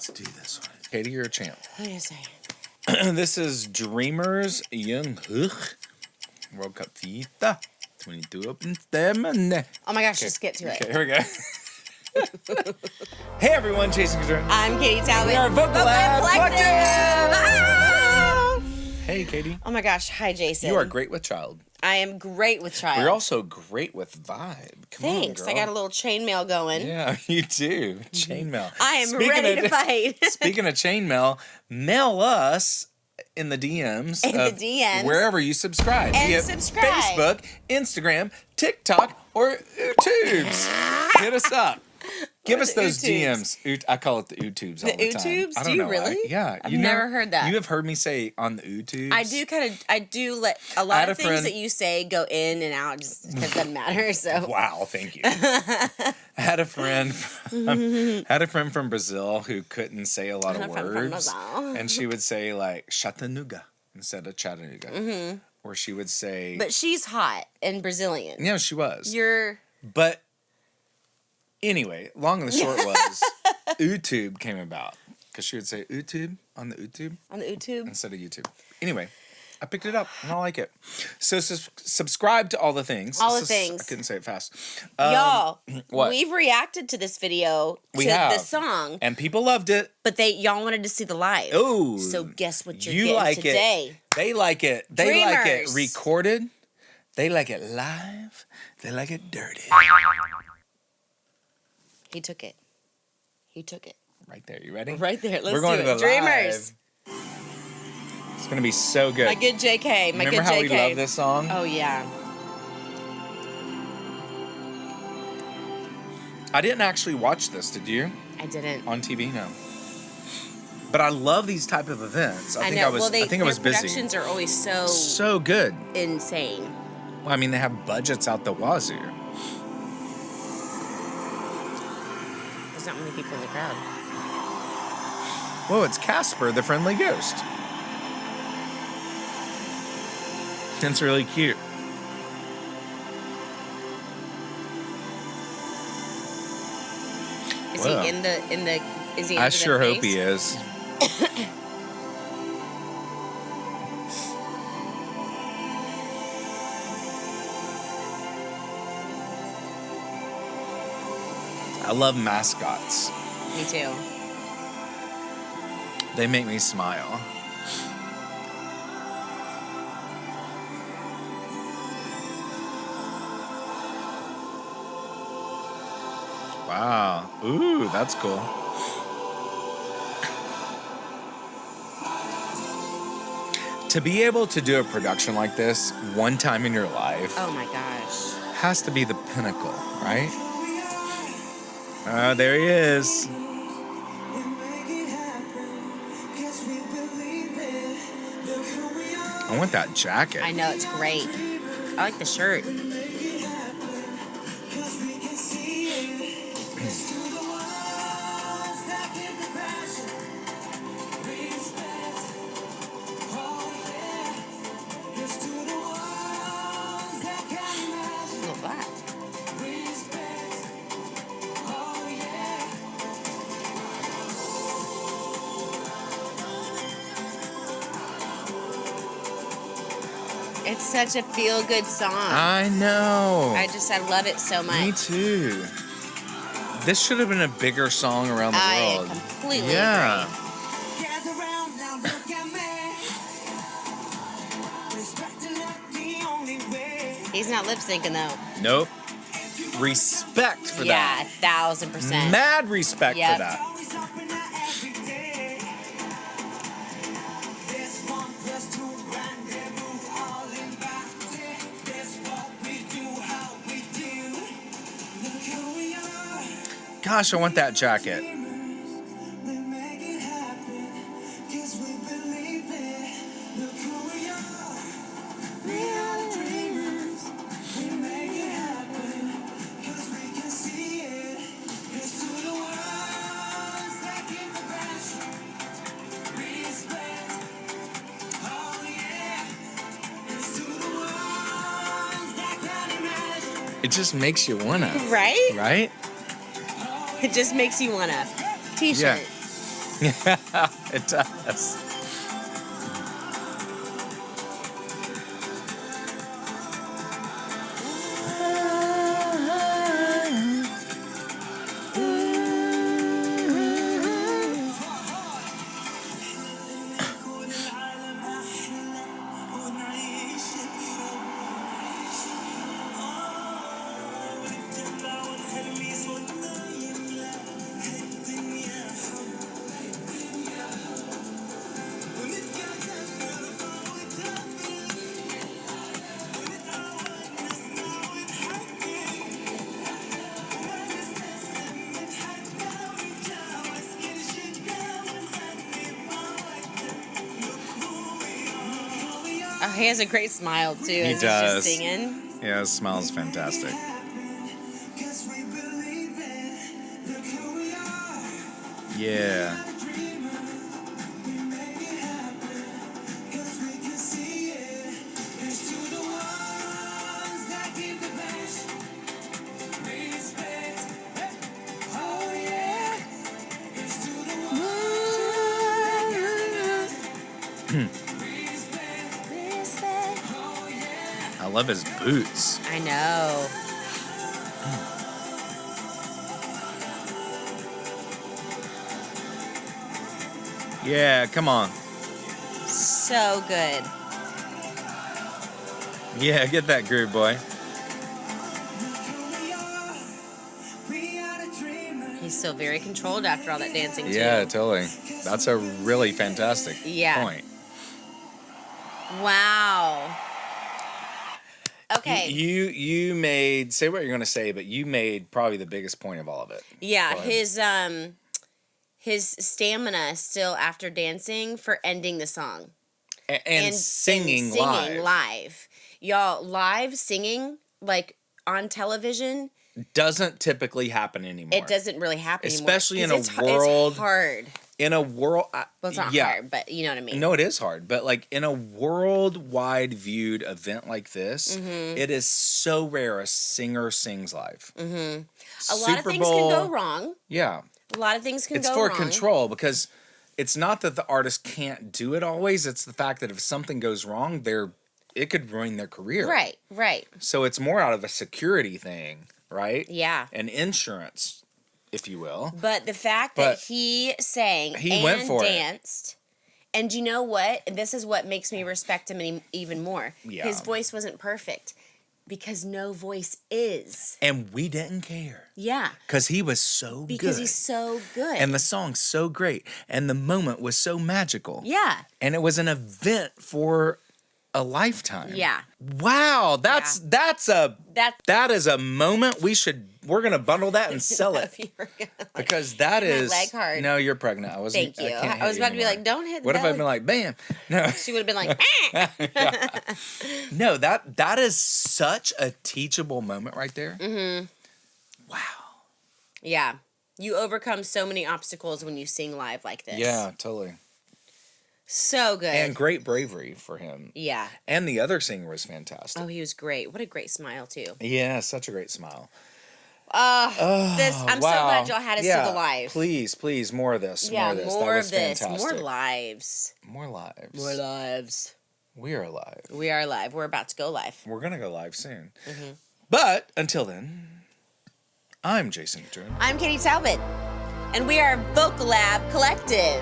Let's do this one. Katie, you're a champ. What do you say? This is Dreamers Jungkook. World Cup FIFA. 22 open stamina. Oh my gosh, just get to it. Okay, here we go. Hey everyone, Jason Catron. I'm Katie Talbot. We are Vocal Lab Collective. Ah! Hey Katie. Oh my gosh, hi Jason. You are great with child. I am great with child. You're also great with vibe. Thanks. On, I got a little chainmail going. Yeah, you do. Chainmail. I am ready to fight. Speaking of chainmail, mail us in the DMs. Wherever you subscribe. And Be it subscribe. Facebook, Instagram, TikTok, or YouTubes. Hit us up. Give us those DMs. I call it the YouTubes all the time. The YouTubes? I don't Do you know really? Yeah. I've never heard that. You have heard me say on the YouTubes? I do let a lot of things that you say go in and out just because it doesn't matter. So wow, thank you. I had a friend from Brazil who couldn't say a lot of words. And she would say like Chattanooga instead of Chattanooga. Mm-hmm. Or she would say... But she's hot and Brazilian. Yeah, she was. But... Anyway, long and the short was, YouTube came about. Because she would say YouTube on the YouTube. On the YouTube? Instead of YouTube. Anyway, I picked it up and I like it. So subscribe to all the things. All the things. I couldn't say it fast. Y'all, what? We've reacted to this video, the song. And people loved it. But y'all wanted to see the live. Oh. So guess what you're You getting like today? It. They like it. They like it Dreamers. recorded. They like it live. They like it dirty. He took it. He took it. Right there. You ready? Right there. Let's We're going do to it. the Dreamers. Live. It's going to be so good. My good JK. Remember how we love this song? Oh, yeah. I didn't actually watch this, did you? I didn't. On TV, no. But I love these type of events. I think I was busy. Their productions are always so good. Insane. Well, I mean, they have budgets out the wazoo. There's not many people in the crowd. Whoa, it's Casper, the friendly ghost. That's really cute. Is he in the is he I sure hope he is. I love mascots. Me too. They make me smile. Wow. Ooh, that's cool. To be able to do a production like this one time in your life. Oh my gosh. Has to be the pinnacle, right? There he is. I want that jacket. I know, it's great. I like the shirt. It's such a feel-good song. I know. I love it so much. Me too. This should have been a bigger song around the world. I completely agree. He's not lip syncing though. Nope. Respect for that. Yeah, 1000%. Mad respect for that. Gosh, I want that jacket. It just makes you wanna. Right? Right? It just makes you wanna. T-shirt. Yeah. Yeah, it does. Oh, he has a great smile too. He does. He's just singing. Yeah, his smile is fantastic. Yeah. I love his boots. I know. Yeah, come on. So good. Yeah, get that groove, boy. He's so very controlled after all that dancing, too. Yeah, totally. That's a really fantastic point. Wow. Okay. You made, say what you're going to say, but you made probably the biggest point of all of it. Yeah, his stamina still after dancing for ending the song. And singing live. Y'all, live singing, like, on television... doesn't typically happen anymore. It doesn't really happen Especially anymore. Especially in a world... It's hard. In a world... well, it's not hard, but you know what I mean. No, it is hard. But, like, in a worldwide viewed event like this, it is so rare a singer sings live. A lot of things can go wrong. Yeah. A lot of things can go wrong. wrong. It's for control, because it's not that the artist can't do it always. It's the fact that if something goes wrong, it could ruin their career. Right. So it's more out of a security thing, right? Yeah. And insurance, if you will. But the fact that he sang and went for danced, and you know what? This is what makes me respect him even more. Yeah. His voice wasn't perfect, because no voice is. And we didn't care. Yeah. Because he was so good. Because he's so good. And the song's so great. And the moment was so magical. Yeah. And it was an event for a lifetime. Yeah. Wow, that is a moment we're gonna bundle that and sell it. Because that is my leg hard. No, you're pregnant. I wasn't. Thank you. I was about to be like, don't hit. What if I'd been like, bam? No. She would have been like, No, that is such a teachable moment right there. Wow. Yeah, you overcome so many obstacles when you sing live like this. Yeah, totally. So good. And great bravery for him. Yeah. And the other singer was fantastic. Oh, he was great. What a great smile, too. Yeah, such a great smile. I'm so glad y'all had us to the live. Please, more of this. Yeah, more of this. Fantastic. More lives. More lives. More lives. We are live. We are live. We're about to go live. We're going to go live soon. But until then, I'm Jason Catron. I'm Katie Talbot. And we are Vocal Lab Collective.